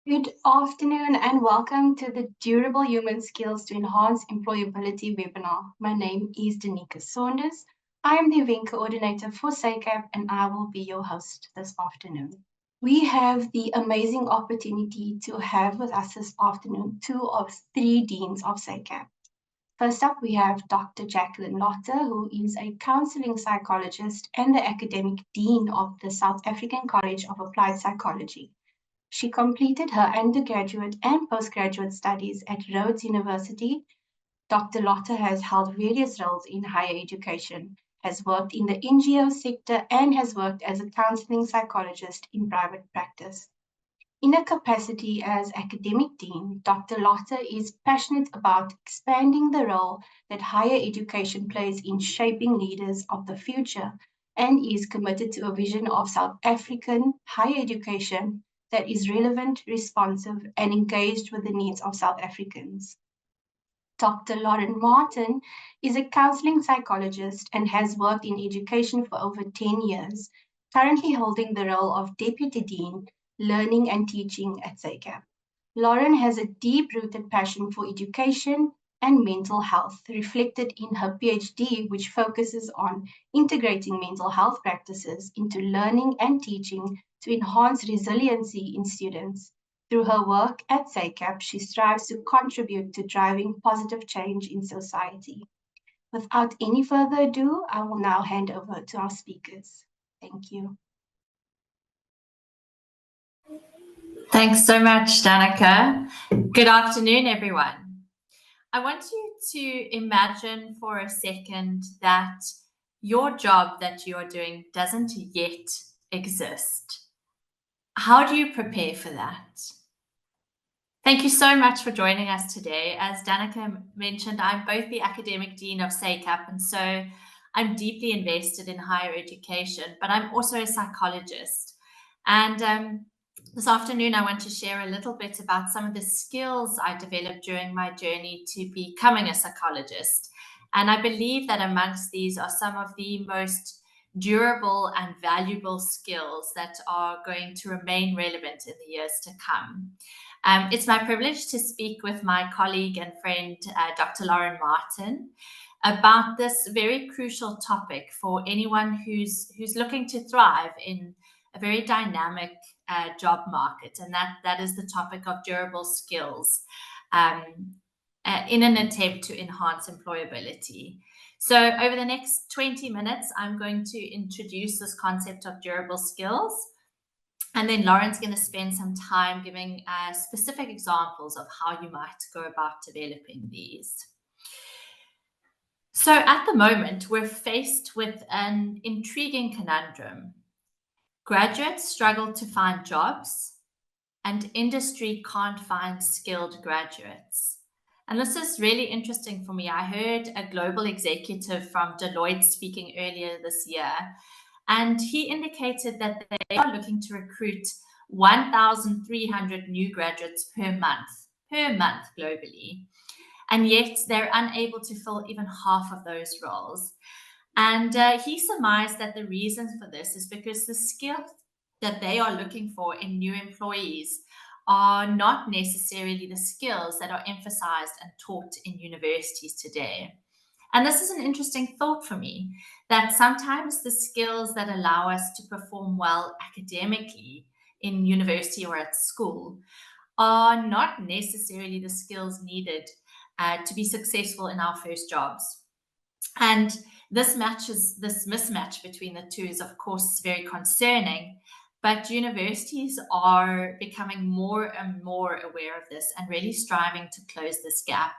Good afternoon and welcome to the Durable Human Skills to Enhance Employability webinar. My name is Danica Saunders. I am the event coordinator for SACAP and I will be your host this afternoon. We have the amazing opportunity to have with us this afternoon two of three deans of SACAP. First up, we have Dr. Jaclyn Lotter, who is a counseling psychologist and the academic dean of the South African College of Applied Psychology. She completed her undergraduate and postgraduate studies at Rhodes University. Dr. Lotter has held various roles in higher education, has worked in the NGO sector, and has worked as a counseling psychologist in private practice. In her capacity as academic dean, Dr. Lotter is passionate about expanding the role that higher education plays in shaping leaders of the future and is committed to a vision of South African higher education that is relevant, responsive, and engaged with the needs of South Africans. Dr. Lauren Martin is a counseling psychologist and has worked in education for over 10 years, currently holding the role of Deputy Dean, Learning and Teaching at SACAP. Lauren has a deep-rooted passion for education and mental health, reflected in her PhD, which focuses on integrating mental health practices into learning and teaching to enhance resiliency in students. Through her work at SACAP, she strives to contribute to driving positive change in society. Without any further ado, I will now hand over to our speakers. Thank you. Thanks so much, Danica. Good afternoon, everyone. I want you to imagine for a second that your job that you're doing doesn't yet exist. How do you prepare for that? Thank you so much for joining us today. As Danica mentioned, I'm both the academic dean of SACAP, and so I'm deeply invested in higher education, but I'm also a psychologist. And this afternoon, I want to share a little bit about some of the skills I developed during my journey to becoming a psychologist. And I believe that amongst these are some of the most durable and valuable skills that are going to remain relevant in the years to come. It's my privilege to speak with my colleague and friend, Dr. Lauren Martin, about this very crucial topic for anyone who's looking to thrive in a very dynamic job market, and that is the topic of durable skills in an attempt to enhance employability. So over the next 20 minutes, I'm going to introduce this concept of durable skills, and then Lauren's going to spend some time giving specific examples of how you might go about developing these. So at the moment, we're faced with an intriguing conundrum. Graduates struggle to find jobs, and industry can't find skilled graduates. And this is really interesting for me. I heard a global executive from Deloitte speaking earlier this year, and he indicated that they are looking to recruit 1,300 new graduates per month globally. And yet they're unable to fill even half of those roles. And he surmised that the reason for this is because the skills that they are looking for in new employees are not necessarily the skills that are emphasized and taught in universities today. And this is an interesting thought for me, that sometimes the skills that allow us to perform well academically in university or at school are not necessarily the skills needed to be successful in our first jobs. And this mismatch between the two is, of course, very concerning, but universities are becoming more and more aware of this and really striving to close this gap.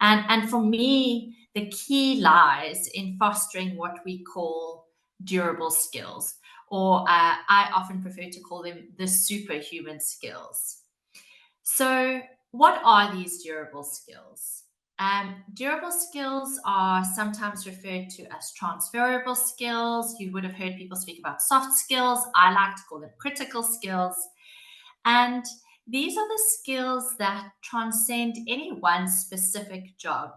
And for me, the key lies in fostering what we call durable skills, or I often prefer to call them the superhuman skills. So what are these durable skills? Durable skills are sometimes referred to as transferable skills. You would have heard people speak about soft skills. I like to call them critical skills. And these are the skills that transcend any one specific job.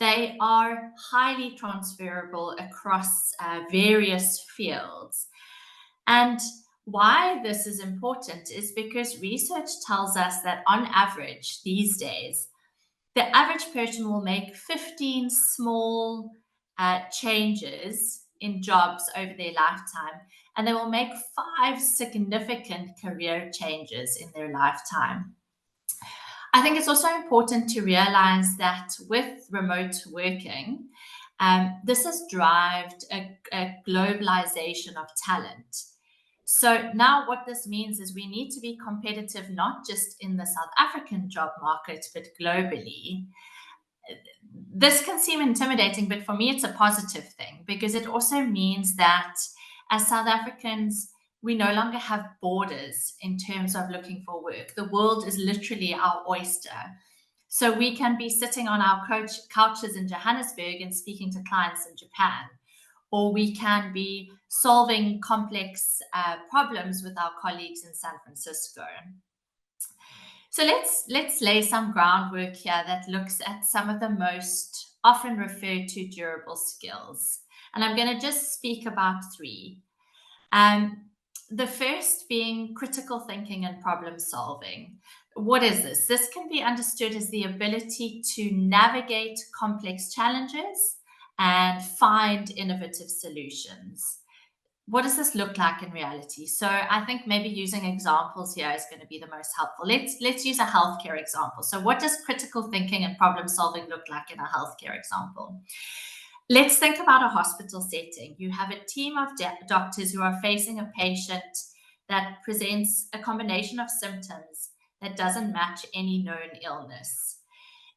They are highly transferable across various fields. And Why this is important is because research tells us that on average these days, the average person will make 15 small changes in jobs over their lifetime, and they will make 5 significant career changes in their lifetime. I think it's also important to realize that with remote working, this has driven a globalization of talent. So now what this means is we need to be competitive not just in the South African job market, but globally. This can seem intimidating, but for me, it's a positive thing because it also means that as South Africans, we no longer have borders in terms of looking for work. The world is literally our oyster. So we can be sitting on our couches in Johannesburg and speaking to clients in Japan, or we can be solving complex problems with our colleagues in San Francisco. So let's lay some groundwork here that looks at some of the most often referred to durable skills. And I'm going to just speak about 3. The first being critical thinking and problem solving. What is this? This can be understood as the ability to navigate complex challenges and find innovative solutions. What does this look like in reality? So I think maybe using examples here is going to be the most helpful. Let's use a healthcare example. So what does critical thinking and problem solving look like in a healthcare example? Let's think about a hospital setting. You have a team of doctors who are facing a patient that presents a combination of symptoms that doesn't match any known illness.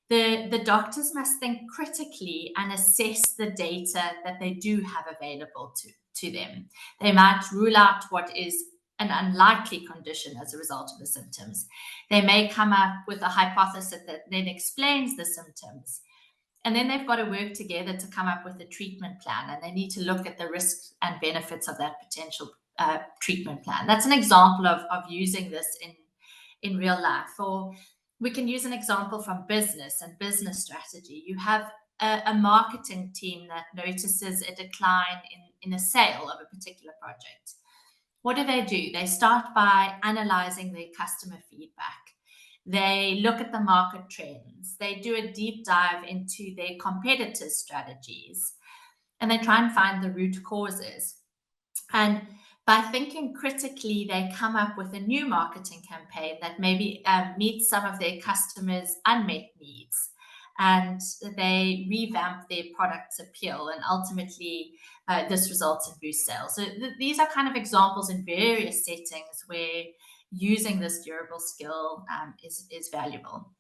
The doctors must think critically and assess the data that they do have available to them. They might rule out what is an unlikely condition as a result of the symptoms. They may come up with a hypothesis that then explains the symptoms. And then they've got to work together to come up with a treatment plan, and they need to look at the risks and benefits of that potential treatment plan. That's an example of using this in real life. Or we can use an example from business and business strategy. You have a marketing team that notices a decline in a sale of a particular project. What do? They start by analyzing their customer feedback. They look at the market trends. They do a deep dive into their competitors' strategies, and they try and find the root causes. And by thinking critically, they come up with a new marketing campaign that maybe meets some of their customers' unmet needs. And they revamp their product's appeal, and ultimately this results in boost sales. So these are kind of examples in various settings where using this durable skill is valuable.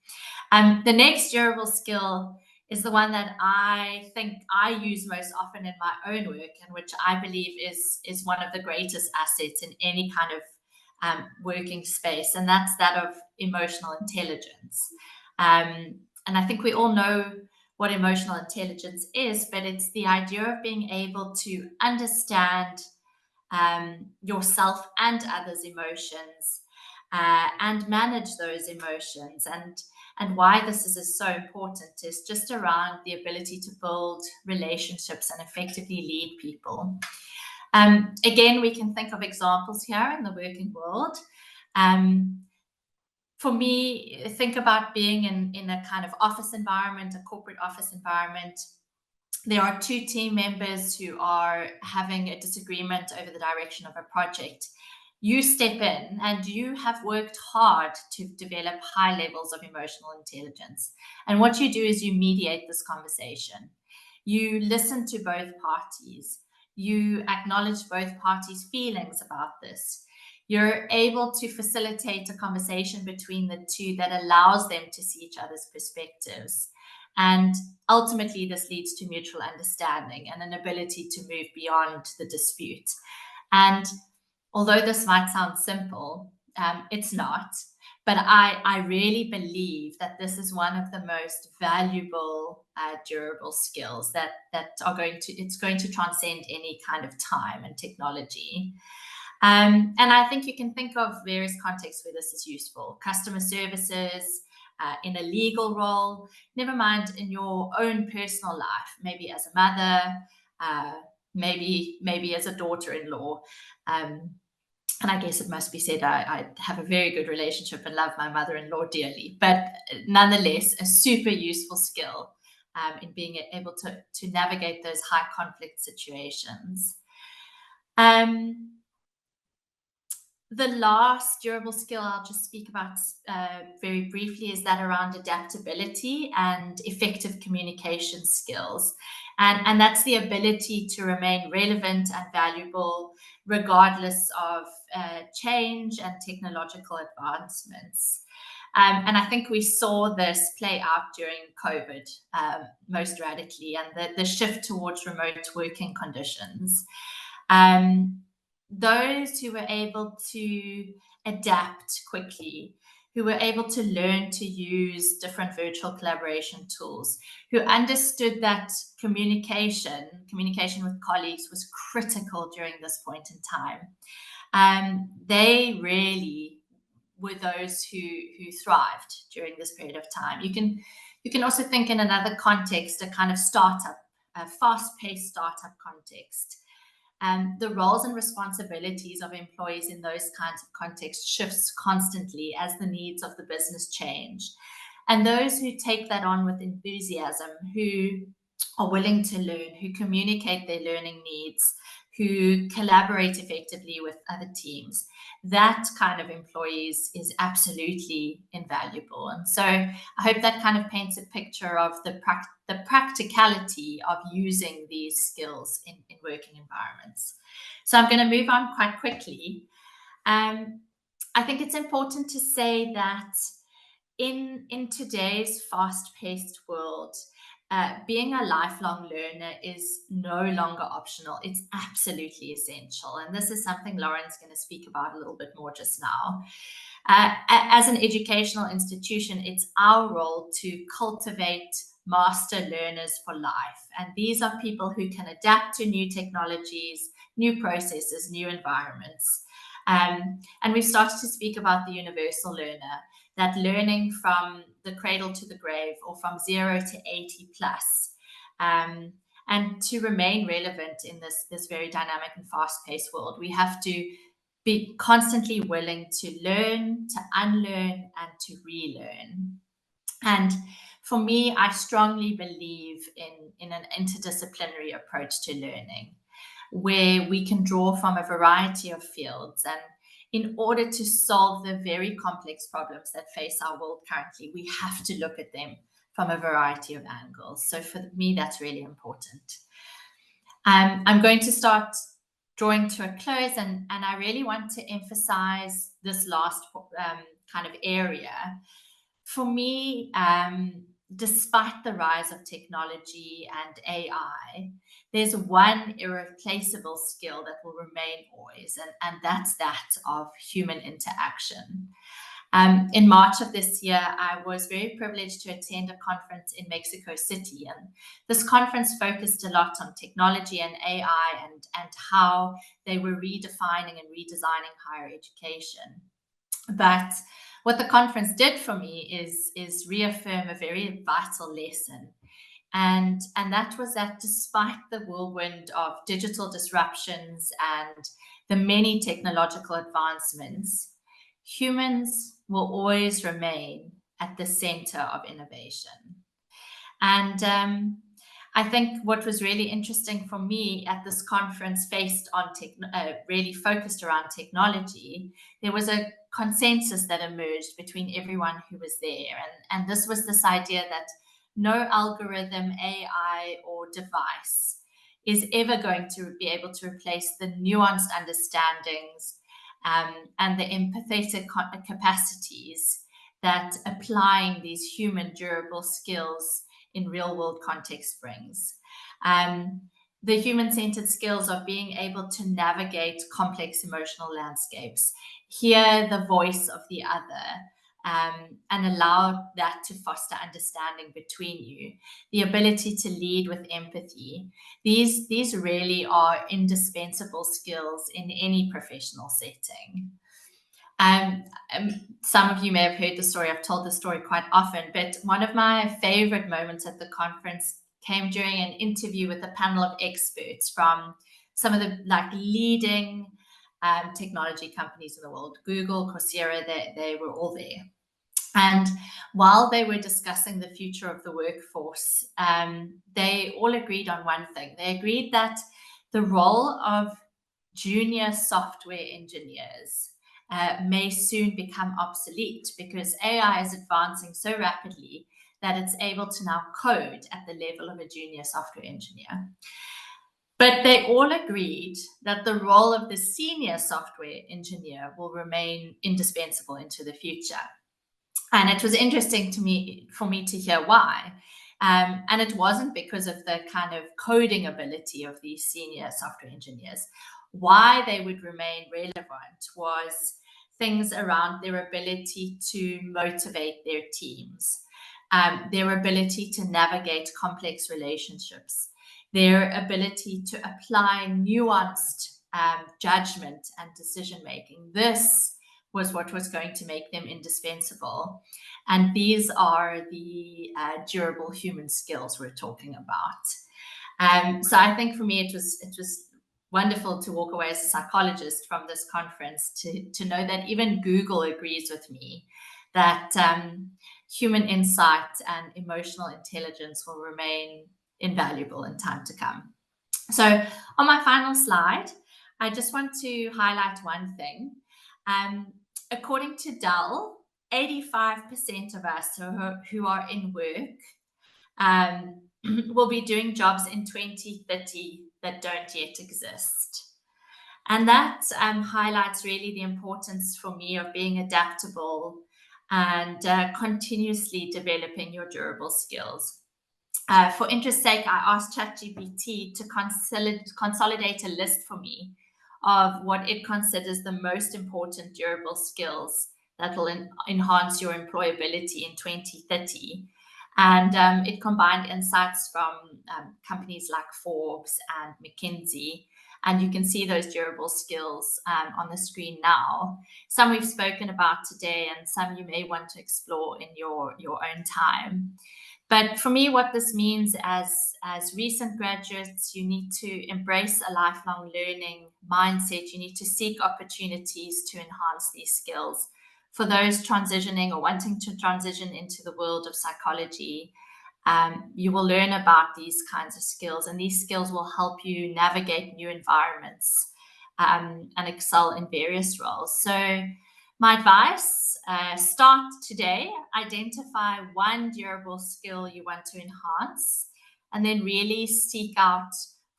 The next durable skill is the one that I think I use most often in my own work, and which I believe is one of the greatest assets in any kind of working space, and that's that of emotional intelligence. And I think we all know what emotional intelligence is, but it's the idea of being able to understand yourself and others' emotions and manage those emotions. And why this is so important is just around the ability to build relationships and effectively lead people. Again, we can think of examples here in the working world. For me, think about being in a kind of office environment, a corporate office environment. There are 2 team members who are having a disagreement over the direction of a project. You step in and you have worked hard to develop high levels of emotional intelligence. And what you do is you mediate this conversation. You listen to both parties. You acknowledge both parties' feelings about this. You're able to facilitate a conversation between the 2 that allows them to see each other's perspectives. And ultimately, this leads to mutual understanding and an ability to move beyond the dispute. And although this might sound simple, it's not. But I really believe that this is one of the most valuable, durable skills that are going to transcend any kind of time and technology. And I think you can think of various contexts where this is useful. Customer services, in a legal role, never mind in your own personal life, maybe as a mother, maybe as a daughter-in-law. And I guess it must be said, I have a very good relationship and love my mother-in-law dearly, but nonetheless, a super useful skill in being able to navigate those high conflict situations. The last durable skill I'll just speak about very briefly is that around adaptability and effective communication skills. And that's the ability to remain relevant and valuable regardless of change and technological advancements. And I think we saw this play out during COVID most radically, and the shift towards remote working conditions. Those who were able to adapt quickly, who were able to learn to use different virtual collaboration tools, who understood that communication with colleagues was critical during this point in time. They really were those who thrived during this period of time. You can also think in another context, a kind of startup, a fast-paced startup context. The roles and responsibilities of employees in those kinds of contexts shifts constantly as the needs of the business change. And those who take that on with enthusiasm, who are willing to learn, who communicate their learning needs, who collaborate effectively with other teams, that kind of employees is absolutely invaluable. And so I hope that kind of paints a picture of the practicality of using these skills in working environments. So I'm going to move on quite quickly. I think it's important to say that in today's fast-paced world, being a lifelong learner is no longer optional. It's absolutely essential. And this is something Lauren's going to speak about a little bit more just now. As an educational institution, it's our role to cultivate master learners for life. And these are people who can adapt to new technologies, new processes, new environments. And we've started to speak about the universal learner, that learning from the cradle to the grave, or from 0 to 80 plus. And to remain relevant in this very dynamic and fast-paced world, we have to be constantly willing to learn, to unlearn, and to relearn. And for me, I strongly believe in an interdisciplinary approach to learning, where we can draw from a variety of fields. And in order to solve the very complex problems that face our world currently, we have to look at them from a variety of angles. So for me, that's really important. I'm going to start drawing to a close, and I really want to emphasize this last kind of area. For me, despite the rise of technology and AI, there's one irreplaceable skill that will remain always, and that's that of human interaction. In March of this year, I was very privileged to attend a conference in Mexico City. And this conference focused a lot on technology and AI and how they were redefining and redesigning higher education. But what the conference did for me is reaffirm a very vital lesson. And that was that despite the whirlwind of digital disruptions and the many technological advancements, humans will always remain at the center of innovation. And I think what was really interesting for me at this conference, really focused around technology, there was a consensus that emerged between everyone who was there. And this was this idea that no algorithm, AI, or device is ever going to be able to replace the nuanced understandings and the empathetic capacities that applying these human durable skills in real world context brings. The human-centered skills of being able to navigate complex emotional landscapes, hear the voice of the other, and allow that to foster understanding between you, the ability to lead with empathy. These really are indispensable skills in any professional setting. Some of you may have heard the story. I've told the story quite often, but one of my favorite moments at the conference came during an interview with a panel of experts from some of the leading technology companies in the world. Google, Coursera, they were all there. And while they were discussing the future of the workforce, they all agreed on one thing. They agreed that the role of junior software engineers may soon become obsolete because AI is advancing so rapidly that it's able to now code at the level of a junior software engineer. But they all agreed that the role of the senior software engineer will remain indispensable into the future. And it was interesting for me to hear why. And it wasn't because of the kind of coding ability of these senior software engineers. Why they would remain relevant was things around their ability to motivate their teams, their ability to navigate complex relationships, their ability to apply nuanced judgment and decision-making. This was what was going to make them indispensable. And these are the durable human skills we're talking about. So I think for me, it was wonderful to walk away as a psychologist from this conference to know that even Google agrees with me that human insight and emotional intelligence will remain invaluable in time to come. So on my final slide, I just want to highlight one thing. According to Dell, 85% of us who are in work will be doing jobs in 2030 that don't yet exist. And that highlights really the importance for me of being adaptable and continuously developing your durable skills. For interest's sake, I asked ChatGPT to consolidate a list for me of what it considers the most important durable skills that will enhance your employability in 2030. And it combined insights from companies like Forbes and McKinsey. And you can see those durable skills on the screen now. Some we've spoken about today, and some you may want to explore in your own time. But for me, what this means as recent graduates, you need to embrace a lifelong learning mindset. You need to seek opportunities to enhance these skills. For those transitioning or wanting to transition into the world of psychology, you will learn about these kinds of skills, and these skills will help you navigate new environments and excel in various roles. So my advice, start today, identify one durable skill you want to enhance, and then really seek out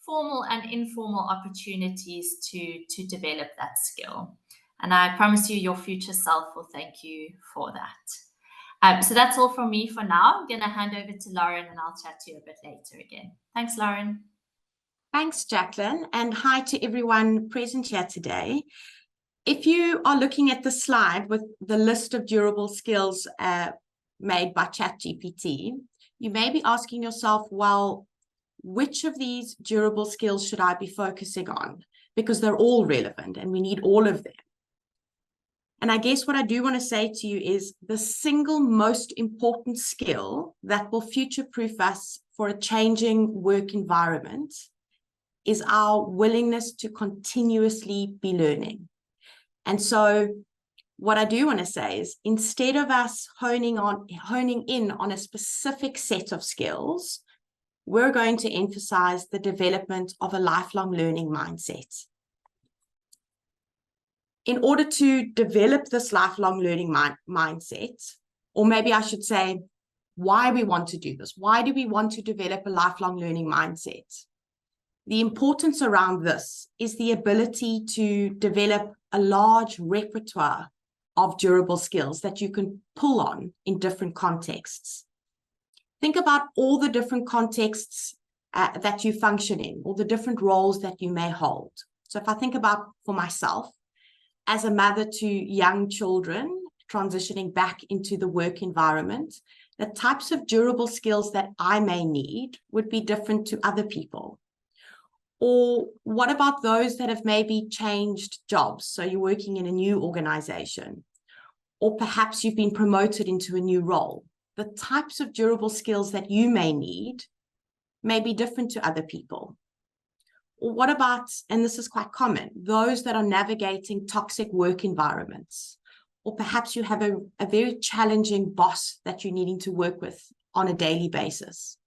formal and informal opportunities to develop that skill. And I promise you, your future self will thank you for that. So that's all from me for now. I'm going to hand over to Lauren, and I'll chat to you a bit later again. Thanks, Lauren. Thanks, Jaclyn, and hi to everyone present here today. If you are looking at the slide with the list of durable skills made by ChatGPT, you may be asking yourself, well, which of these durable skills should I be focusing on? Because they're all relevant and we need all of them. And I guess what I do want to say to you is the single most important skill that will future-proof us for a changing work environment is our willingness to continuously be learning. And so what I do want to say is, instead of us honing in on a specific set of skills, we're going to emphasize the development of a lifelong learning mindset. In order to develop this lifelong learning mindset, or maybe I should say why we want to do this, why do we want to develop a lifelong learning mindset? The importance around this is the ability to develop a large repertoire of durable skills that you can pull on in different contexts. Think about all the different contexts that you function in, all the different roles that you may hold. So if I think about for myself, as a mother to young children transitioning back into the work environment, the types of durable skills that I may need would be different to other people. Or what about those that have maybe changed jobs? So you're working in a new organization, or perhaps you've been promoted into a new role. The types of durable skills that you may need may be different to other people. Or what about, and this is quite common, those that are navigating toxic work environments, or perhaps you have a very challenging boss that you're needing to work with on a daily basis.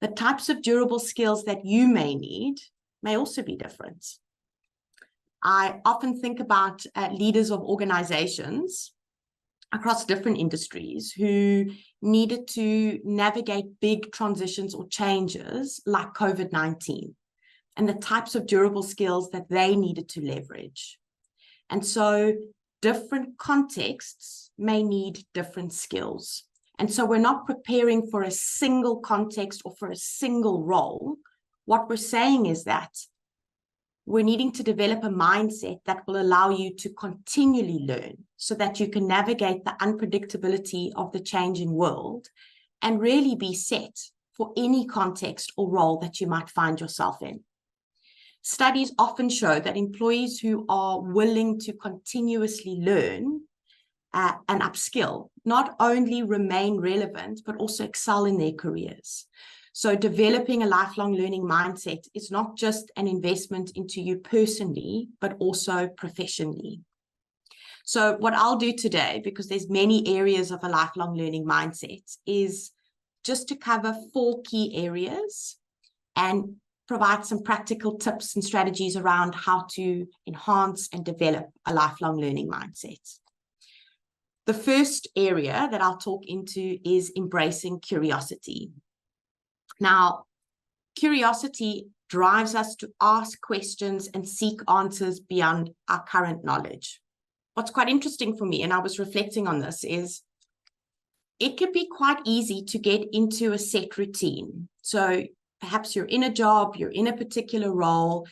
The types of durable skills that you may need may also be different. I often think about leaders of organizations across different industries who needed to navigate big transitions or changes like COVID-19, and the types of durable skills that they needed to leverage. And so different contexts may need different skills. And so we're not preparing for a single context or for a single role. What we're saying is that we're needing to develop a mindset that will allow you to continually learn so that you can navigate the unpredictability of the changing world and really be set for any context or role that you might find yourself in. Studies often show that employees who are willing to continuously learn and upskill not only remain relevant, but also excel in their careers. So developing a lifelong learning mindset is not just an investment into you personally, but also professionally. So what I'll do today, because there's many areas of a lifelong learning mindset, is just to cover 4 key areas and provide some practical tips and strategies around how to enhance and develop a lifelong learning mindset. The first area that I'll talk into is embracing curiosity. Now, curiosity drives us to ask questions and seek answers beyond our current knowledge. What's quite interesting for me, and I was reflecting on this, is it could be quite easy to get into a set routine. So perhaps you're in a job, you're in a particular role,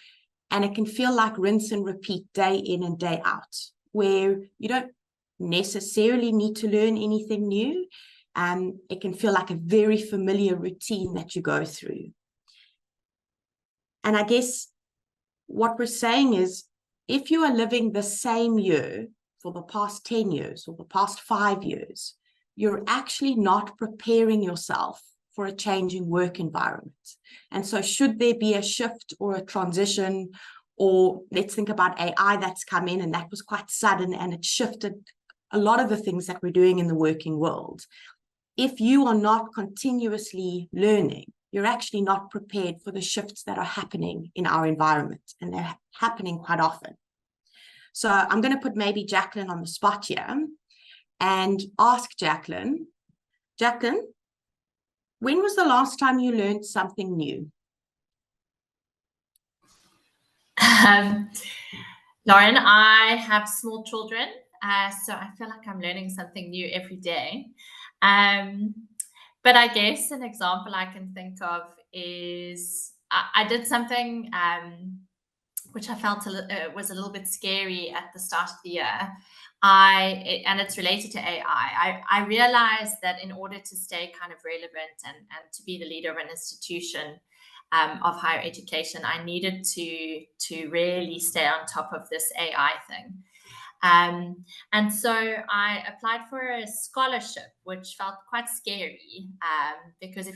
and it can feel like rinse and repeat day in and day out, where you don't necessarily need to learn anything new. It can feel like a very familiar routine that you go through. And I guess what we're saying is, if you are living the same year for the past 10 years or the past 5 years, you're actually not preparing yourself for a changing work environment. And so should there be a shift or a transition, or let's think about AI that's come in, and that was quite sudden and it shifted a lot of the things that we're doing in the working world. If you are not continuously learning, you're actually not prepared for the shifts that are happening in our environment, and they're happening quite often. So I'm going to put maybe Jaclyn on the spot here and ask Jaclyn, when was the last time you learned something new? Lauren, I have small children, so I feel like I'm learning something new every day. But I guess an example I can think of is I did something which I felt was a little bit scary at the start of the year. And it's related to AI. I realized that in order to stay kind of relevant and to be the leader of an institution of higher education, I needed to really stay on top of this AI thing. And so I applied for a scholarship, which felt quite scary because if,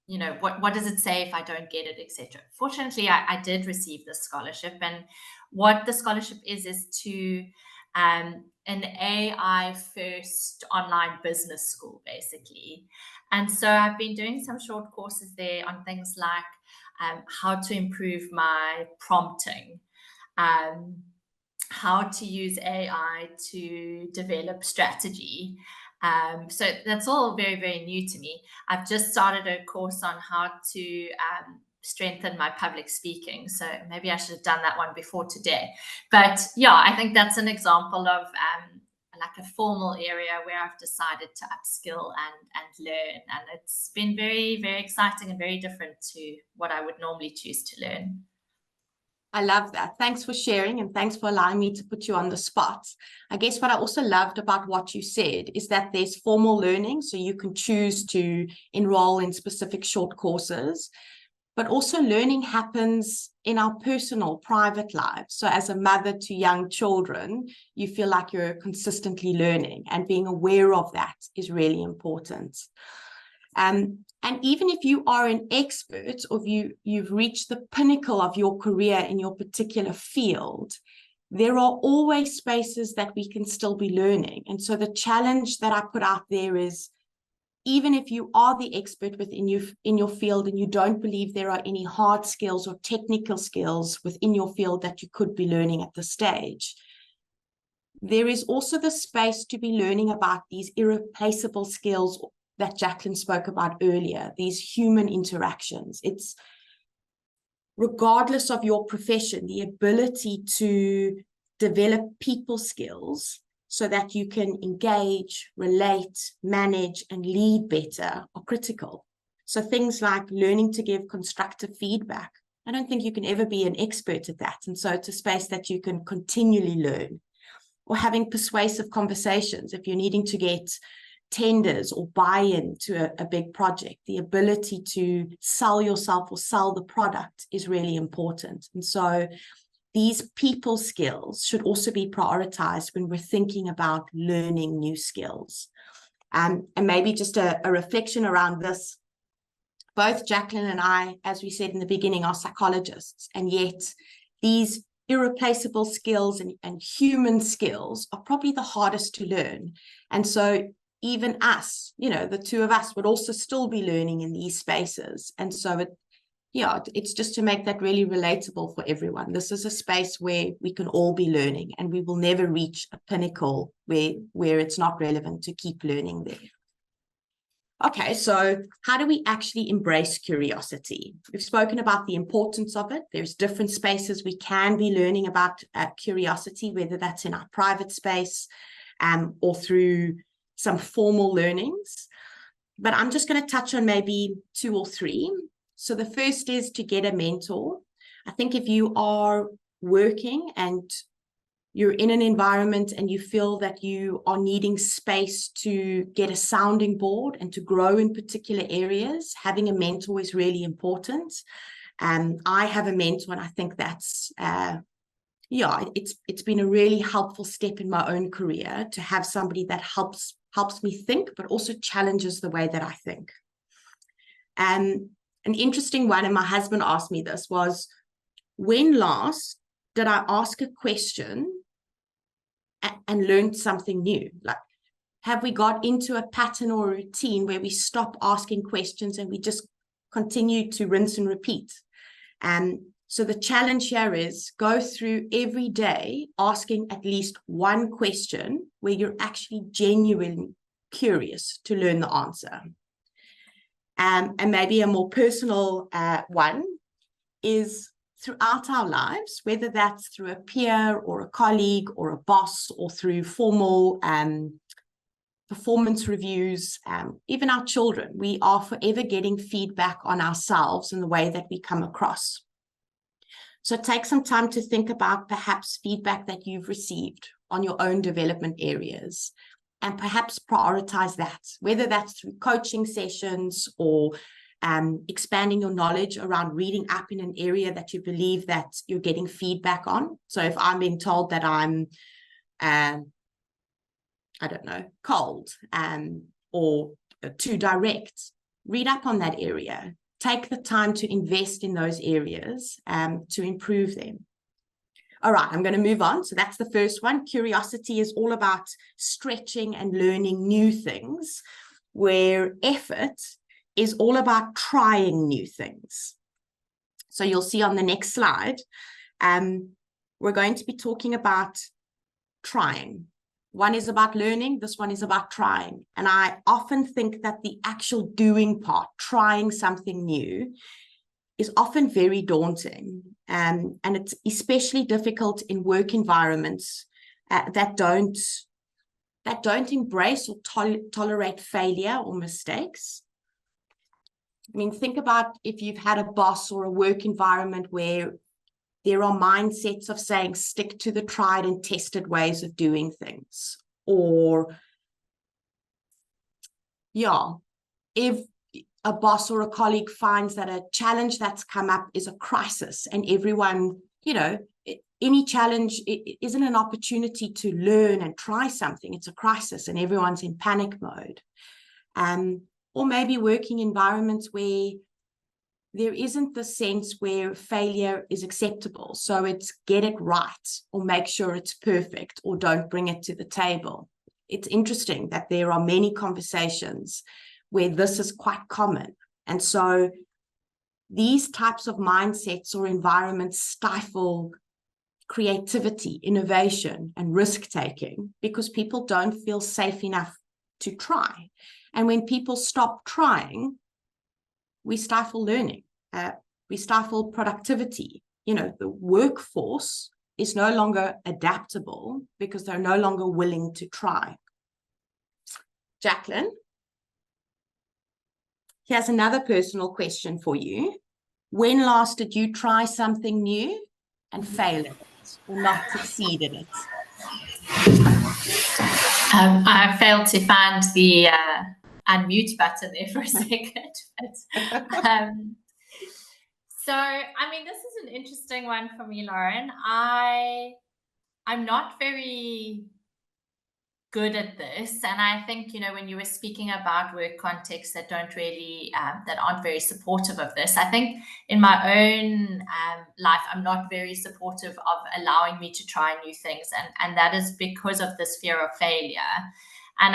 you know, what does it say if I don't get it, etc. Fortunately, I did receive this scholarship. And what the scholarship is to an AI first online business school, basically. And so I've been doing some short courses there on things like how to improve my prompting, how to use AI to develop strategy. So that's all very, very new to me. I've just started a course on how to strengthen my public speaking. So maybe I should have done that one before today. But yeah, I think that's an example of like a formal area where I've decided to upskill and learn. And it's been very, very exciting and very different to what I would normally choose to learn. I love that. Thanks for sharing, and thanks for allowing me to put you on the spot. I guess what I also loved about what you said is that there's formal learning, so you can choose to enroll in specific short courses, but also learning happens in our personal, private lives. So as a mother to young children, you feel like you're consistently learning, and being aware of that is really important. And even if you are an expert, or you've reached the pinnacle of your career in your particular field, there are always spaces that we can still be learning. And so the challenge that I put out there is, even if you are the expert within in your field and you don't believe there are any hard skills or technical skills within your field that you could be learning at this stage, there is also the space to be learning about these irreplaceable skills that Jaclyn spoke about earlier, these human interactions. It's, regardless of your profession, the ability to develop people skills so that you can engage, relate, manage, and lead better are critical. So things like learning to give constructive feedback. I don't think you can ever be an expert at that. And so it's a space that you can continually learn. Or having persuasive conversations if you're needing to get tenders or buy-in to a big project. The ability to sell yourself or sell the product is really important. And so these people skills should also be prioritized when we're thinking about learning new skills. And maybe just a reflection around this. Both Jaclyn and I, as we said in the beginning, are psychologists, and yet these irreplaceable skills and human skills are probably the hardest to learn. And so even us, the two of us would also still be learning in these spaces. And so it's just to make that really relatable for everyone. This is a space where we can all be learning, and we will never reach a pinnacle where it's not relevant to keep learning there. Okay, so how do we actually embrace curiosity? We've spoken about the importance of it. There's different spaces we can be learning about curiosity, whether that's in our private space or through some formal learnings. But I'm just going to touch on maybe 2 or 3. So the first is to get a mentor. I think if you are working and you're in an environment and you feel that you are needing space to get a sounding board and to grow in particular areas, having a mentor is really important. I have a mentor, and I think that's, it's been a really helpful step in my own career to have somebody that helps me think, but also challenges the way that I think. An interesting one, and my husband asked me this, was, when last did I ask a question and learned something new? Like, have we got into a pattern or a routine where we stop asking questions and we just continue to rinse and repeat? So the challenge here is, go through every day asking at least one question where you're actually genuinely curious to learn the answer. And maybe a more personal one is, throughout our lives, whether that's through a peer or a colleague or a boss, or through formal performance reviews, even our children, we are forever getting feedback on ourselves and the way that we come across. So take some time to think about perhaps feedback that you've received on your own development areas, and perhaps prioritize that, whether that's through coaching sessions or expanding your knowledge around reading up in an area that you believe that you're getting feedback on. So if I'm being told that I'm, I don't know, cold or too direct, read up on that area. Take the time to invest in those areas to improve them. All right, I'm going to move on. So that's the first one. Curiosity is all about stretching and learning new things, where effort is all about trying new things. So you'll see on the next slide, we're going to be talking about trying. One is about learning, this one is about trying. And I often think that the actual doing part, trying something new, is often very daunting. And it's especially difficult in work environments that don't embrace or tolerate failure or mistakes. I mean, think about if you've had a boss or a work environment where there are mindsets of saying, stick to the tried and tested ways of doing things. Or, if a boss or a colleague finds that a challenge that's come up is a crisis, and everyone, any challenge isn't an opportunity to learn and try something, it's a crisis and everyone's in panic mode. or maybe working environments where there isn't the sense where failure is acceptable. So it's get it right, or make sure it's perfect, or don't bring it to the table. It's interesting that there are many conversations where this is quite common. And so these types of mindsets or environments stifle creativity, innovation, and risk-taking because people don't feel safe enough to try. And when people stop trying, we stifle learning, we stifle productivity. You know, the workforce is no longer adaptable because they're no longer willing to try. Jaclyn, here's another personal question for you. When last did you try something new and fail at it or not succeed in it? I failed to find the unmute button there for a second. So, I mean, this is an interesting one for me, Lauren. I'm not very good at this, and I think, you know, when you were speaking about work contexts that don't really that aren't very supportive of this, I think in my own life I'm not very supportive of allowing me to try new things, and that is because of this fear of failure. And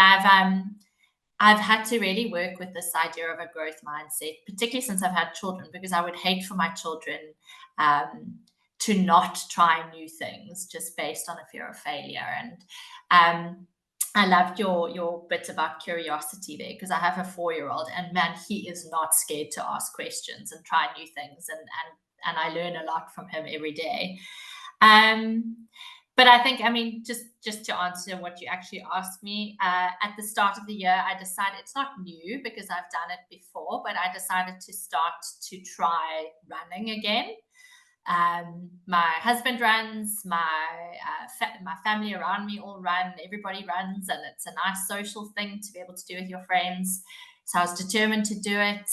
I've had to really work with this idea of a growth mindset, particularly since I've had children, because I would hate for my children to not try new things just based on a fear of failure. And I loved your bit about curiosity there, because I have a 4-year-old, and man, he is not scared to ask questions and try new things, and I learn a lot from him every day. But I think, I mean, just to answer what you actually asked me, at the start of the year, I decided, it's not new because I've done it before, but I decided to start to try running again. My husband runs, my family around me all run, everybody runs, and it's a nice social thing to be able to do with your friends. So I was determined to do it.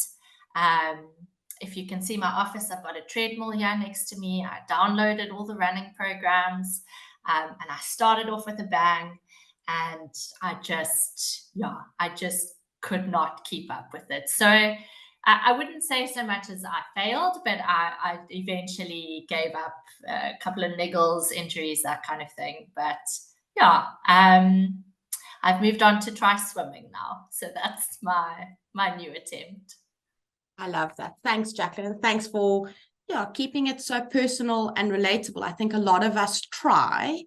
If you can see my office, I've got a treadmill here next to me. I downloaded all the running programs, and I started off with a bang, and I just could not keep up with it. So I wouldn't say so much as I failed, but I eventually gave up, a couple of niggles, injuries, that kind of thing. But yeah, I've moved on to try swimming now. So that's my new attempt. I love that. Thanks, Jaclyn. And thanks for keeping it so personal and relatable. I think a lot of us try,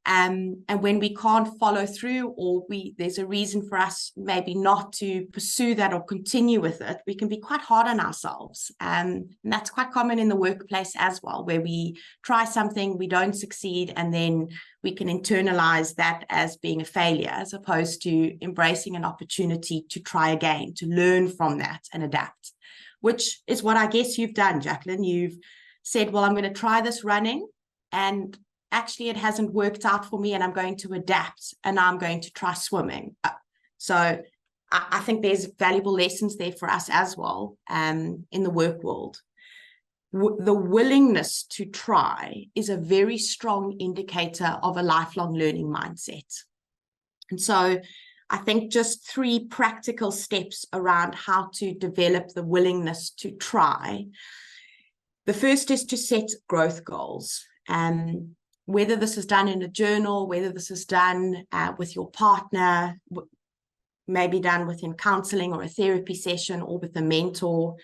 and when we can't follow through, or there's a reason for us maybe not to pursue that or continue with it, we can be quite hard on ourselves. And that's quite common in the workplace as well, where we try something, we don't succeed, and then we can internalize that as being a failure, as opposed to embracing an opportunity to try again, to learn from that and adapt, which is what I guess you've done, Jaclyn. You've said, well, I'm going to try this running, and actually it hasn't worked out for me, and I'm going to adapt, and I'm going to try swimming. So I think there's valuable lessons there for us as well, in the work world. The willingness to try is a very strong indicator of a lifelong learning mindset. And so I think just 3 practical steps around how to develop the willingness to try. The first is to set growth goals. Whether this is done in a journal, whether this is done with your partner, maybe done within counseling or a therapy session, or with a mentor,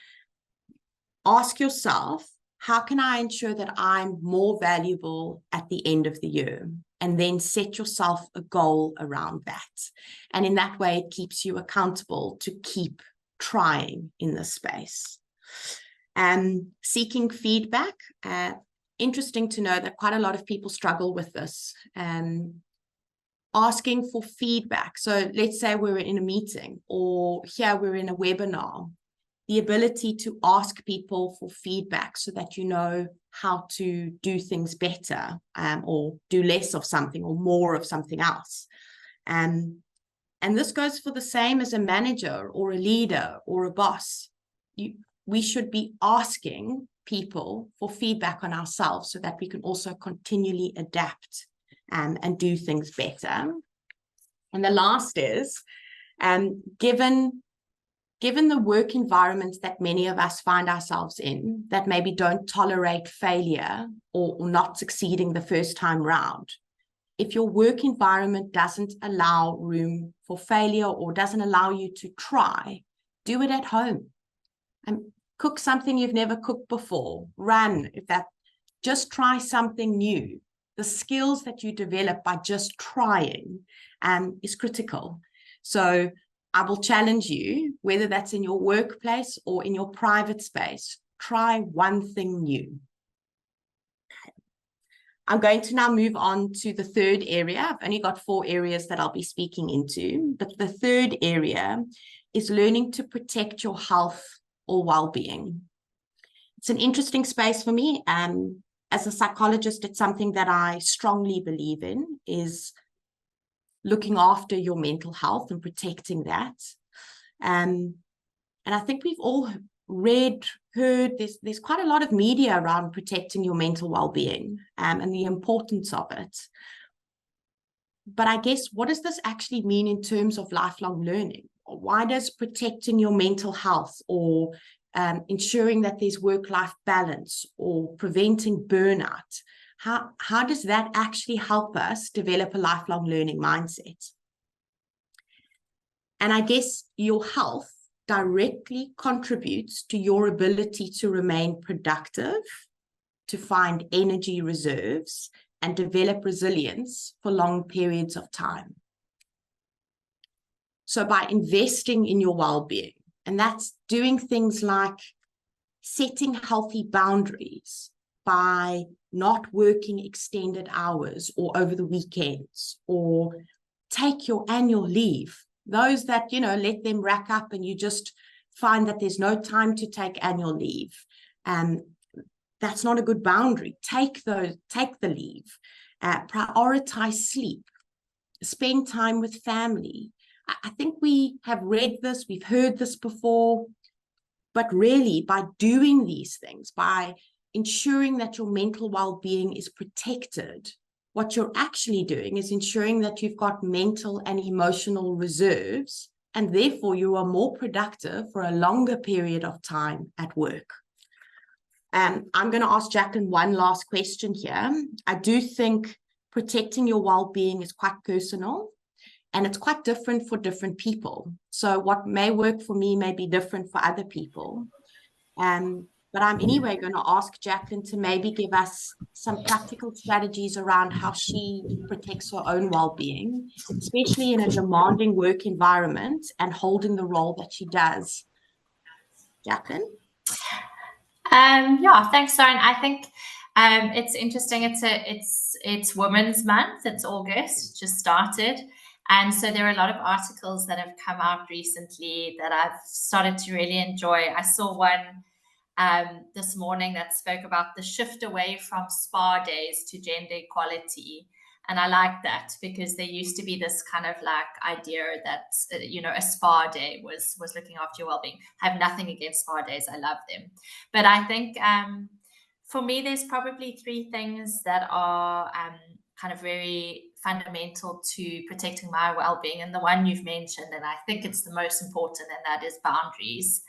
ask yourself, how can I ensure that I'm more valuable at the end of the year? And then set yourself a goal around that. And in that way, it keeps you accountable to keep trying in this space. Seeking feedback. Interesting to know that quite a lot of people struggle with this. Asking for feedback. So let's say we're in a meeting, or here we're in a webinar. The ability to ask people for feedback so that you know how to do things better, or do less of something or more of something else. And this goes for the same as a manager or a leader or a boss. We should be asking people for feedback on ourselves so that we can also continually adapt and do things better. And the last is, given given the work environments that many of us find ourselves in, that maybe don't tolerate failure or not succeeding the first time round, if your work environment doesn't allow room for failure or doesn't allow you to try, do it at home. And cook something you've never cooked before. Run, just try something new. The skills that you develop by just trying is critical. So I will challenge you, whether that's in your workplace or in your private space, try one thing new. I'm going to now move on to the third area. I've only got 4 areas that I'll be speaking into, but the third area is learning to protect your health or well-being. It's an interesting space for me. As a psychologist, it's something that I strongly believe in, is looking after your mental health and protecting that. And I think we've all heard, there's quite a lot of media around protecting your mental well-being and the importance of it. But I guess, what does this actually mean in terms of lifelong learning? Why does protecting your mental health or ensuring that there's work-life balance or preventing burnout, how does that actually help us develop a lifelong learning mindset? And I guess your health directly contributes to your ability to remain productive, to find energy reserves, and develop resilience for long periods of time. So by investing in your well-being, and that's doing things like setting healthy boundaries, by not working extended hours or over the weekends, or take your annual leave. Those that, let them rack up and you just find that there's no time to take annual leave. That's not a good boundary. Take the leave. Prioritize sleep. Spend time with family. I think we have read this, we've heard this before, but really by doing these things, by ensuring that your mental well-being is protected, what you're actually doing is ensuring that you've got mental and emotional reserves, and therefore you are more productive for a longer period of time at work. I'm going to ask Jaclyn one last question here. I do think protecting your well-being is quite personal, and it's quite different for different people. So what may work for me may be different for other people. But I'm anyway going to ask Jaclyn to maybe give us some practical strategies around how she protects her own well-being, especially in a demanding work environment and holding the role that she does. Jaclyn? Yeah, thanks, Lauren. I think it's interesting. It's Women's Month. It's August, just started. And so there are a lot of articles that have come out recently that I've started to really enjoy. I saw one this morning that spoke about the shift away from spa days to gender equality. And I like that, because there used to be this kind of like idea that, a spa day was looking after your well-being. I have nothing against spa days. I love them. But I think for me, there's probably 3 things that are kind of very fundamental to protecting my well-being. And the one you've mentioned, and I think it's the most important, and that is boundaries.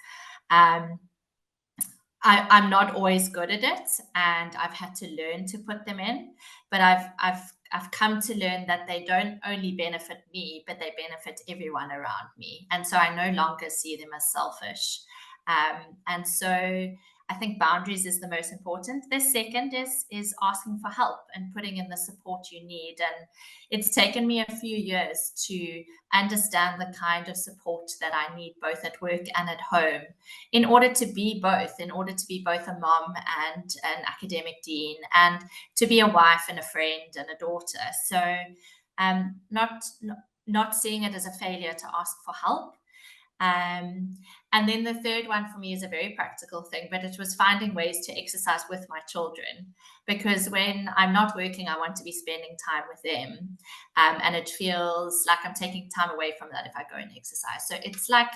I'm not always good at it, and I've had to learn to put them in, but I've come to learn that they don't only benefit me, but they benefit everyone around me. And so I no longer see them as selfish. And so I think boundaries is the most important. The second is asking for help and putting in the support you need. And it's taken me a few years to understand the kind of support that I need, both at work and at home, in order to be both a mom and an academic dean, and to be a wife and a friend and a daughter. So not seeing it as a failure to ask for help. And then the third one for me is a very practical thing, but it was finding ways to exercise with my children, because when I'm not working, I want to be spending time with them. And it feels like I'm taking time away from that if I go and exercise. So it's like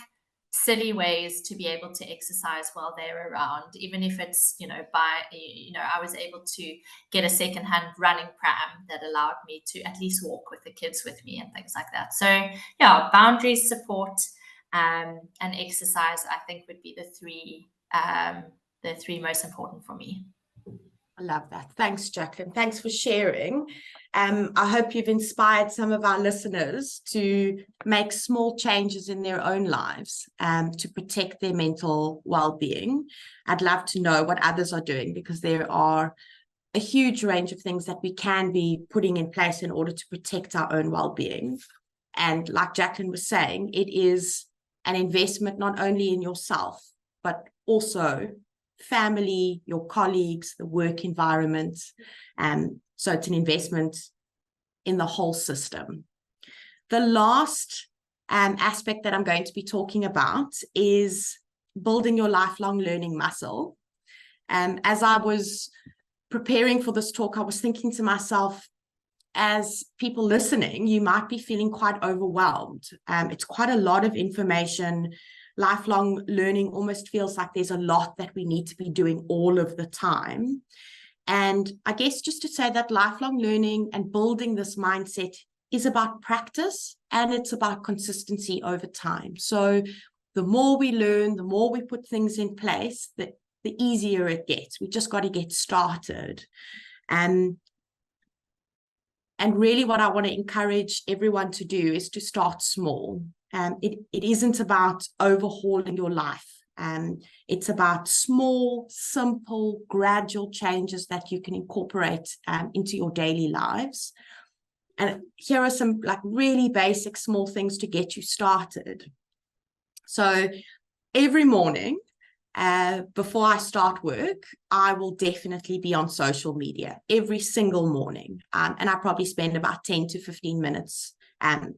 silly ways to be able to exercise while they're around, even if it's, I was able to get a secondhand running pram that allowed me to at least walk with the kids with me and things like that. So yeah, boundaries, support, and exercise, I think, would be the three most important for me. I love that. Thanks, Jaclyn. Thanks for sharing. I hope you've inspired some of our listeners to make small changes in their own lives to protect their mental well-being. I'd love to know what others are doing, because there are a huge range of things that we can be putting in place in order to protect our own well-being. And like Jaclyn was saying, it is an investment not only in yourself, but also family, your colleagues, the work environment. So it's an investment in the whole system. The last aspect that I'm going to be talking about is building your lifelong learning muscle. As I was preparing for this talk, I was thinking to myself, as people listening, you might be feeling quite overwhelmed. It's quite a lot of information. Lifelong learning almost feels like there's a lot that we need to be doing all of the time. And I guess just to say that lifelong learning and building this mindset is about practice, and it's about consistency over time. So the more we learn, the more we put things in place, the easier it gets. We just got to get started. And really what I want to encourage everyone to do is to start small. It isn't about overhauling your life. It's about small, simple, gradual changes that you can incorporate into your daily lives. And here are some like really basic small things to get you started. So every morning, before I start work, I will definitely be on social media every single morning. And I probably spend about 10 to 15 minutes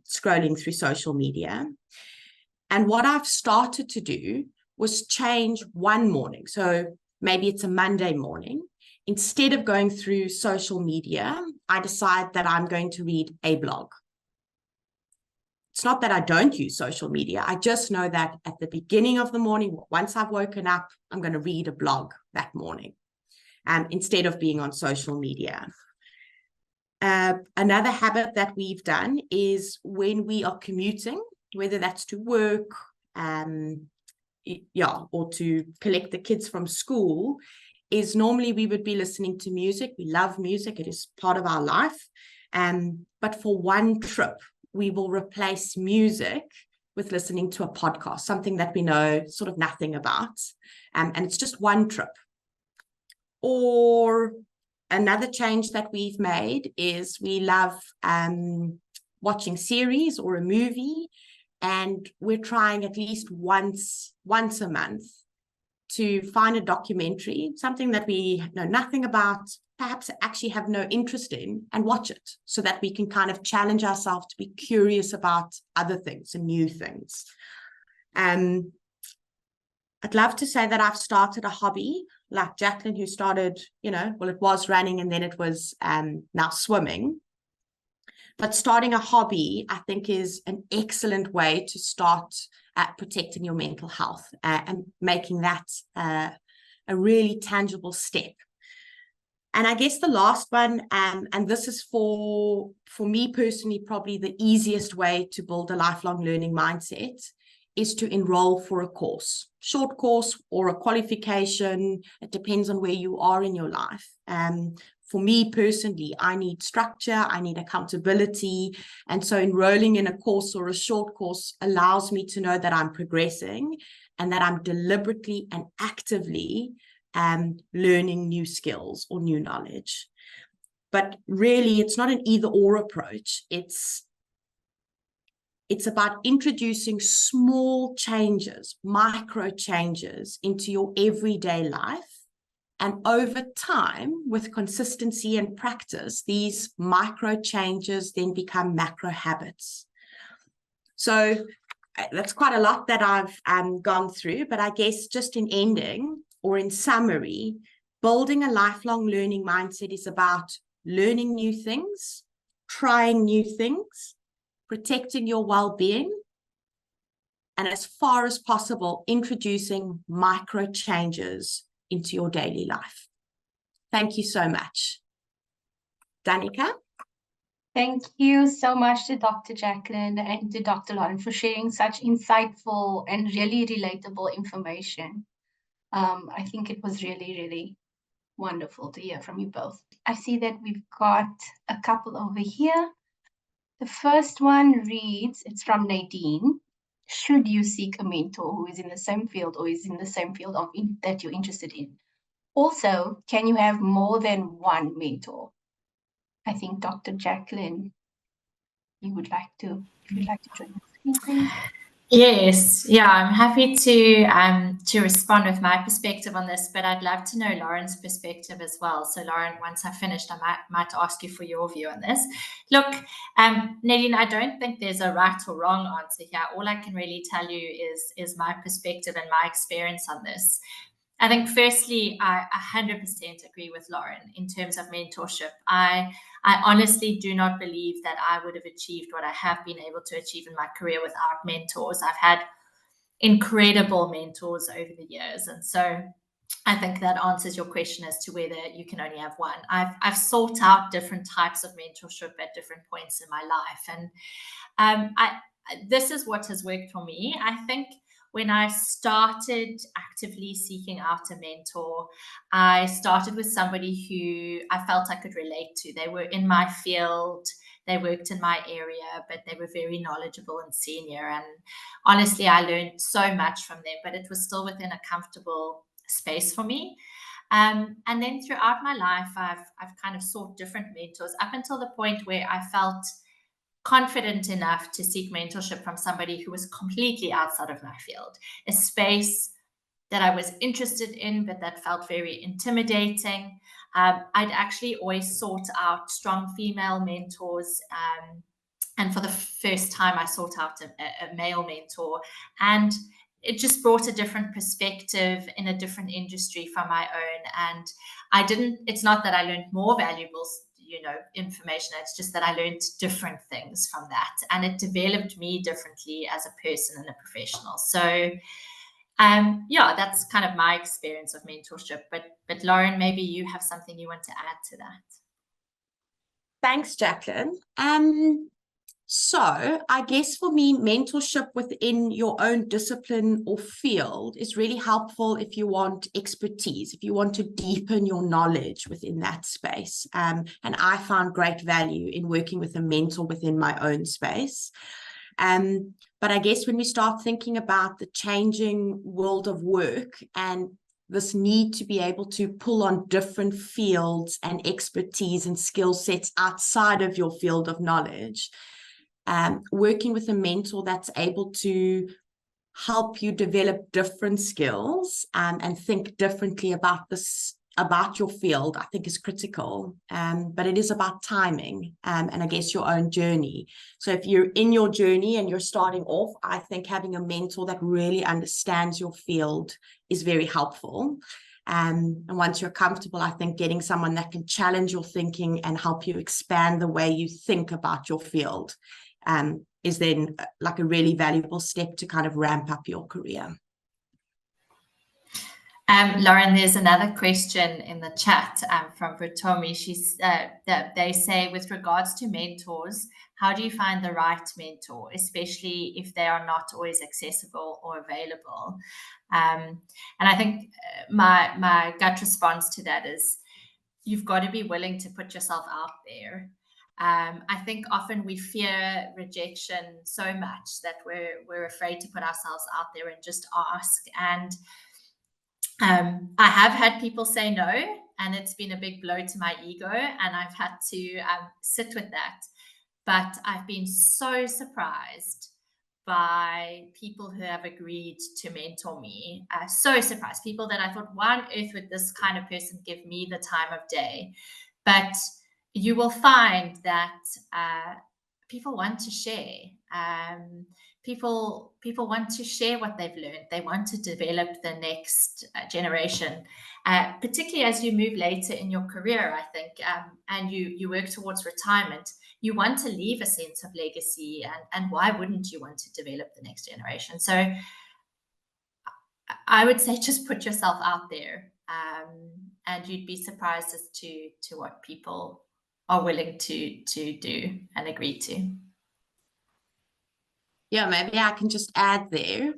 scrolling through social media. And what I've started to do was change one morning. So maybe it's a Monday morning. Instead of going through social media, I decide that I'm going to read a blog. It's not that I don't use social media. I just know that at the beginning of the morning, once I've woken up, I'm going to read a blog that morning instead of being on social media. Another habit that we've done is when we are commuting, whether that's to work, or to collect the kids from school, is normally we would be listening to music. We love music. It is part of our life. But for one trip, we will replace music with listening to a podcast, something that we know sort of nothing about. And it's just one trip. Or another change that we've made is we love watching series or a movie, and we're trying at least once a month to find a documentary, something that we know nothing about, perhaps actually have no interest in, and watch it so that we can kind of challenge ourselves to be curious about other things and new things. I'd love to say that I've started a hobby like Jaclyn, who started, well, it was running and then it was now swimming. But starting a hobby, I think, is an excellent way to start protecting your mental health and making that a really tangible step. And I guess the last one, and this is for me personally, probably the easiest way to build a lifelong learning mindset, is to enroll for a course, short course or a qualification. It depends on where you are in your life. For me personally, I need structure, I need accountability. And so enrolling in a course or a short course allows me to know that I'm progressing and that I'm deliberately and actively learning new skills or new knowledge. But really, it's not an either-or approach. It's about introducing small changes, micro changes into your everyday life. And over time, with consistency and practice, these micro changes then become macro habits. So that's quite a lot that I've gone through, but I guess just in ending or in summary, building a lifelong learning mindset is about learning new things, trying new things, protecting your well-being, and as far as possible, introducing micro changes into your daily life. Thank you so much. Danica? Thank you so much to Dr. Jaclyn and to Dr. Lotter for sharing such insightful and really relatable information. I think it was really, really wonderful to hear from you both. I see that we've got a couple over here. The first one reads, it's from Nadine. Should you seek a mentor who is in the same field or is in the same field that you're interested in? Also, can you have more than one mentor? I think Dr. Jaclyn, if you'd like to join the screen, please. Yes, yeah, I'm happy to respond with my perspective on this, but I'd love to know Lauren's perspective as well. So, Lauren, once I've finished, I might ask you for your view on this. Look, Nadine, I don't think there's a right or wrong answer here. All I can really tell you is my perspective and my experience on this. I think, firstly, I 100% agree with Lauren in terms of mentorship. I honestly do not believe that I would have achieved what I have been able to achieve in my career without mentors. I've had incredible mentors over the years. And so I think that answers your question as to whether you can only have one. I've sought out different types of mentorship at different points in my life. And this is what has worked for me. I think when I started actively seeking out a mentor, I started with somebody who I felt I could relate to. They were in my field, they worked in my area, but they were very knowledgeable and senior. And honestly, I learned so much from them, but it was still within a comfortable space for me. And then throughout my life, I've kind of sought different mentors up until the point where I felt confident enough to seek mentorship from somebody who was completely outside of my field, a space that I was interested in, but that felt very intimidating. I'd actually always sought out strong female mentors. And for the first time, I sought out a male mentor. And it just brought a different perspective in a different industry from my own. And it's not that I learned more valuable information. It's just that I learned different things from that, and it developed me differently as a person and a professional. So yeah, that's kind of my experience of mentorship. But Lauren, maybe you have something you want to add to that. Thanks, Jaclyn. So I guess for me, mentorship within your own discipline or field is really helpful if you want expertise, if you want to deepen your knowledge within that space. And I found great value in working with a mentor within my own space. But I guess when we start thinking about the changing world of work and this need to be able to pull on different fields and expertise and skill sets outside of your field of knowledge, working with a mentor that's able to help you develop different skills and think differently about your field, I think is critical. But it is about timing and I guess your own journey. So if you're in your journey and you're starting off, I think having a mentor that really understands your field is very helpful. And once you're comfortable, I think getting someone that can challenge your thinking and help you expand the way you think about your field is then like a really valuable step to kind of ramp up your career. Lauren, there's another question in the chat from Britomi. She's that they say, with regards to mentors, how do you find the right mentor, especially if they are not always accessible or available? And I think my gut response to that is you've got to be willing to put yourself out there. I think often we fear rejection so much that we're afraid to put ourselves out there and just ask. And I have had people say no, and it's been a big blow to my ego, and I've had to sit with that. But I've been so surprised by people who have agreed to mentor me. So surprised. People that I thought, why on earth would this kind of person give me the time of day? But you will find that people want to share. People want to share what they've learned. They want to develop the next generation, particularly as you move later in your career, I think, and you work towards retirement. You want to leave a sense of legacy, and why wouldn't you want to develop the next generation? So I would say just put yourself out there, and you'd be surprised as to what people are willing to do and agree to. Yeah, maybe I can just add there.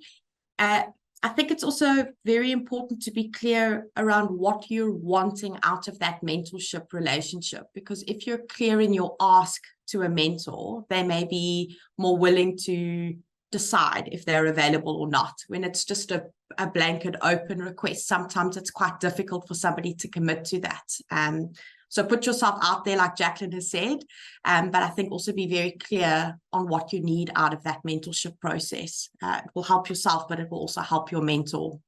I think it's also very important to be clear around what you're wanting out of that mentorship relationship, because if you're clear in your ask to a mentor, they may be more willing to decide if they're available or not. When it's just a blanket open request, sometimes it's quite difficult for somebody to commit to that. So put yourself out there, like Jaclyn has said, but I think also be very clear on what you need out of that mentorship process. It will help yourself, but it will also help your mentor.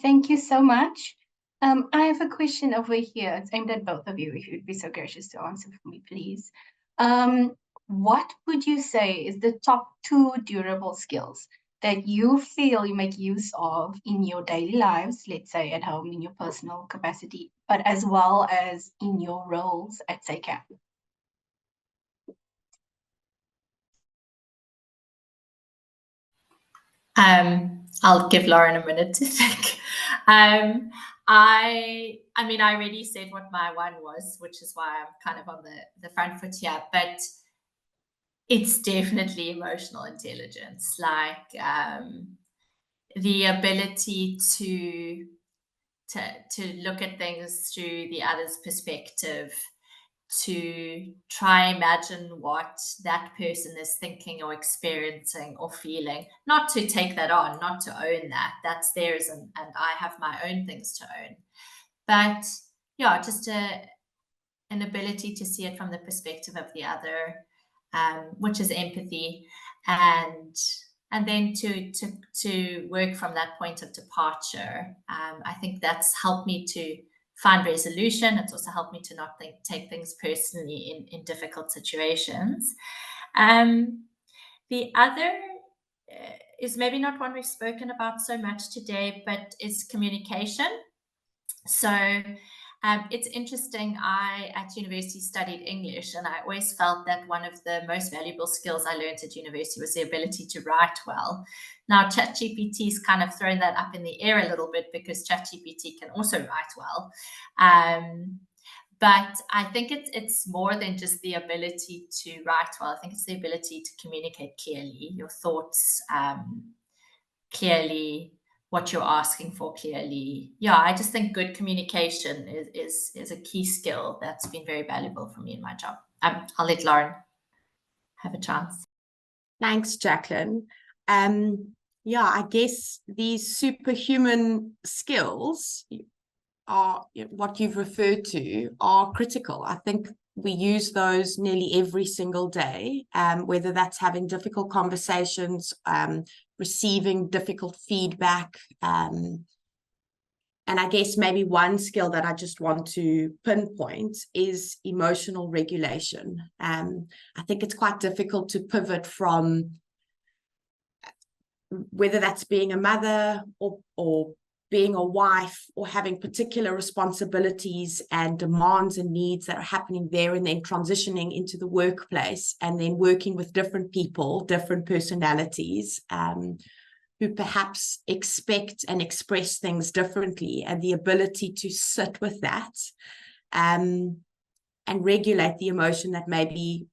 Thank you so much. I have a question over here. It's aimed at both of you, if you'd be so gracious to answer for me, please. What would you say is the top 2 durable skills that you feel you make use of in your daily lives, let's say at home in your personal capacity, but as well as in your roles at SACAP? I'll give Lauren a minute to think. I mean, I already said what my one was, which is why I'm kind of on the front foot here, but it's definitely emotional intelligence, like the ability to look at things through the other's perspective, to try imagine what that person is thinking or experiencing or feeling, not to take that on, not to own that, that's theirs, and I have my own things to own. But yeah, just an ability to see it from the perspective of the other, which is empathy, and then to work from that point of departure. I think that's helped me to find resolution. It's also helped me to not take things personally in difficult situations. The other is maybe not one we've spoken about so much today, but is communication. So it's interesting. I at university studied English, and I always felt that one of the most valuable skills I learned at university was the ability to write well. Now, ChatGPT's kind of thrown that up in the air a little bit, because ChatGPT can also write well. But I think it's more than just the ability to write well. I think it's the ability to communicate clearly, your thoughts clearly, what you're asking for clearly. Yeah, I just think good communication is a key skill that's been very valuable for me in my job. I'll let Lauren have a chance. Thanks, Jaclyn. Yeah, I guess these superhuman skills are what you've referred to are critical. I think we use those nearly every single day, whether that's having difficult conversations, receiving difficult feedback. And I guess maybe one skill that I just want to pinpoint is emotional regulation. I think it's quite difficult to pivot from whether that's being a mother or being a wife, or having particular responsibilities and demands and needs that are happening there, and then transitioning into the workplace, and then working with different people, different personalities, who perhaps expect and express things differently, and the ability to sit with that and regulate the emotion that maybe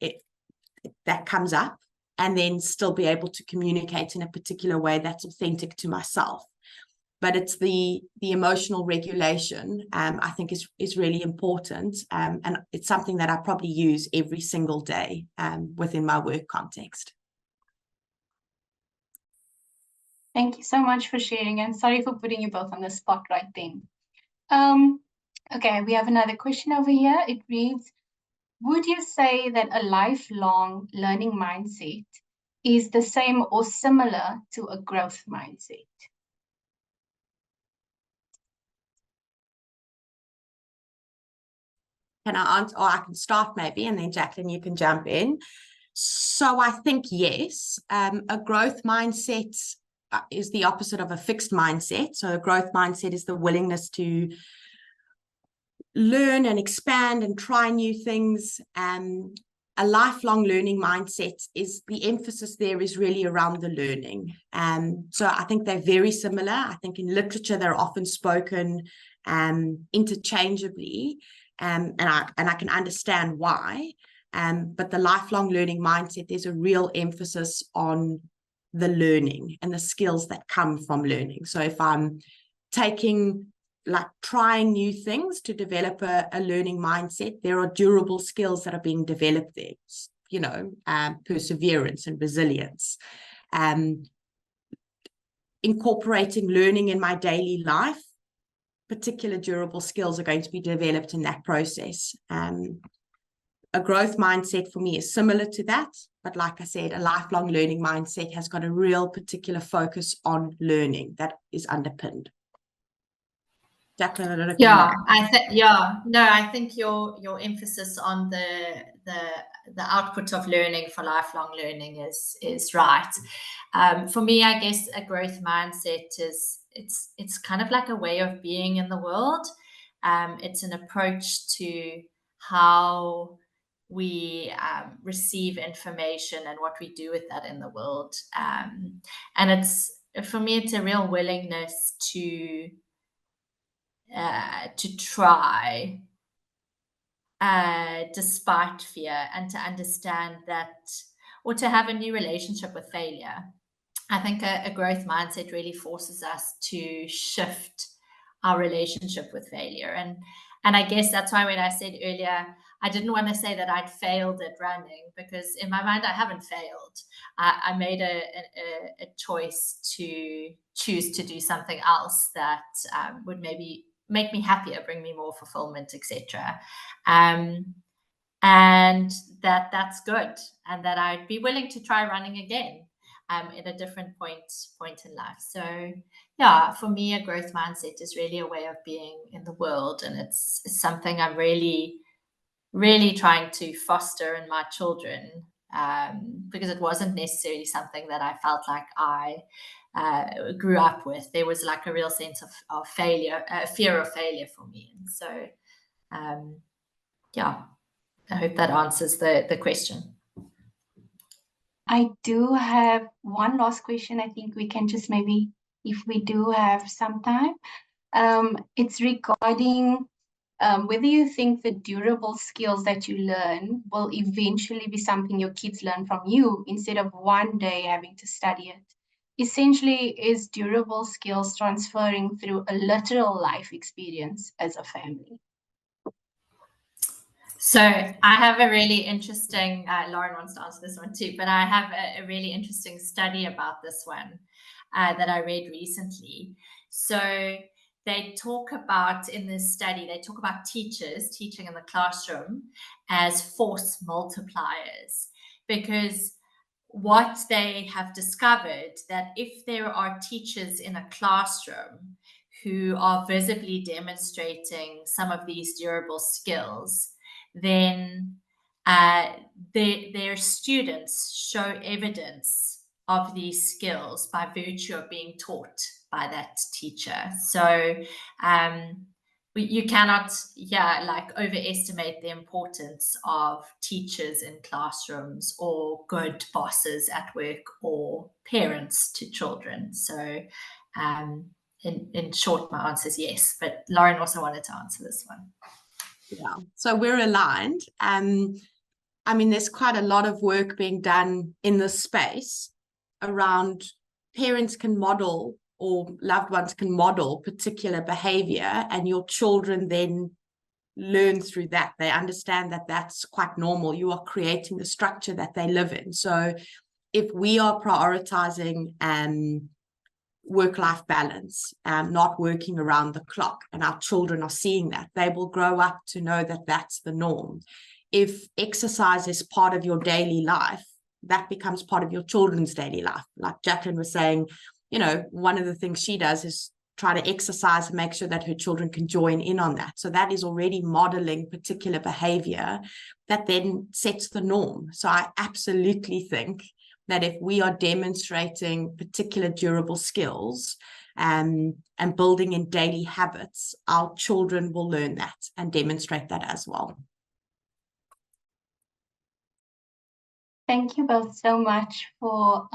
that comes up, and then still be able to communicate in a particular way that's authentic to myself. But it's the emotional regulation, I think is really important. And it's something that I probably use every single day within my work context. Thank you so much for sharing, and sorry for putting you both on the spot right then. Okay, we have another question over here. It reads, would you say that a lifelong learning mindset is the same or similar to a growth mindset? Can I answer, or I can start maybe, and then Jaclyn, you can jump in. So I think yes, a growth mindset is the opposite of a fixed mindset. So a growth mindset is the willingness to learn and expand and try new things. A lifelong learning mindset is the emphasis there is really around the learning. So I think they're very similar. I think in literature, they're often spoken interchangeably, and I can understand why. But the lifelong learning mindset, there's a real emphasis on the learning and the skills that come from learning. So if I'm trying new things to develop a learning mindset, there are durable skills that are being developed there, perseverance and resilience. Incorporating learning in my daily life, particular durable skills are going to be developed in that process. A growth mindset for me is similar to that, but like I said, a lifelong learning mindset has got a real particular focus on learning that is underpinned. Jaclyn, I don't know if I think your emphasis on the output of learning for lifelong learning is right. For me, I guess a growth mindset is it's kind of like a way of being in the world. It's an approach to how we receive information and what we do with that in the world. And for me, it's a real willingness to try despite fear, and to understand that, or to have a new relationship with failure. I think a growth mindset really forces us to shift our relationship with failure. And I guess that's why when I said earlier, I didn't want to say that I'd failed at running, because in my mind, I haven't failed. I made a choice to choose to do something else that would maybe make me happier, bring me more fulfillment, etc. And that's good, and that I'd be willing to try running again at a different point in life. So yeah, for me, a growth mindset is really a way of being in the world, and it's something I'm really trying to foster in my children, because it wasn't necessarily something that I felt like I grew up with. There was like a real sense of failure, fear of failure for me. And so yeah, I hope that answers the question. I do have one last question. I think we can just maybe, if we do have some time, it's regarding whether you think the durable skills that you learn will eventually be something your kids learn from you, instead of one day having to study it. Essentially, is durable skills transferring through a literal life experience as a family? So I have a really interesting, Lauren wants to answer this one too, but I have a really interesting study about this one that I read recently. So they talk about, in this study, they talk about teachers teaching in the classroom as force multipliers, because what they have discovered, that if there are teachers in a classroom who are visibly demonstrating some of these durable skills, then their students show evidence of these skills by virtue of being taught by that teacher. So you cannot overestimate the importance of teachers in classrooms, or good bosses at work, or parents to children. So in short, my answer is yes, but Lauren also wanted to answer this one. Yeah, so we're aligned. I mean, there's quite a lot of work being done in this space around parents can model, or loved ones can model particular behavior, and your children then learn through that. They understand that that's quite normal. You are creating the structure that they live in. So if we are prioritizing work-life balance, not working around the clock, and our children are seeing that, they will grow up to know that that's the norm. If exercise is part of your daily life, that becomes part of your children's daily life. Like Jaclyn was saying, one of the things she does is try to exercise and make sure that her children can join in on that. So that is already modeling particular behavior that then sets the norm. So I absolutely think that if we are demonstrating particular durable skills and building in daily habits, our children will learn that and demonstrate that as well. Thank you both so much for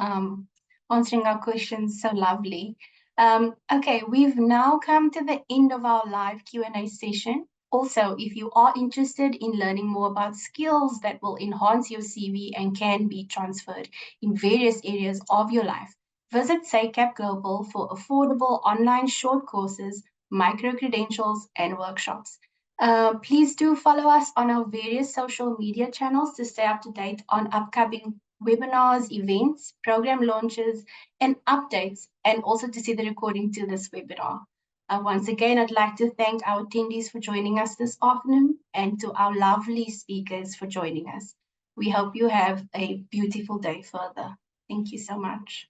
answering our questions so lovely. Okay, we've now come to the end of our live Q&A session. Also, if you are interested in learning more about skills that will enhance your CV and can be transferred in various areas of your life, visit SACAP Global for affordable online short courses, micro-credentials, and workshops. Please do follow us on our various social media channels to stay up to date on upcoming webinars, events, program launches, and updates, and also to see the recording to this webinar. Once again, I'd like to thank our attendees for joining us this afternoon and to our lovely speakers for joining us. We hope you have a beautiful day further. Thank you so much.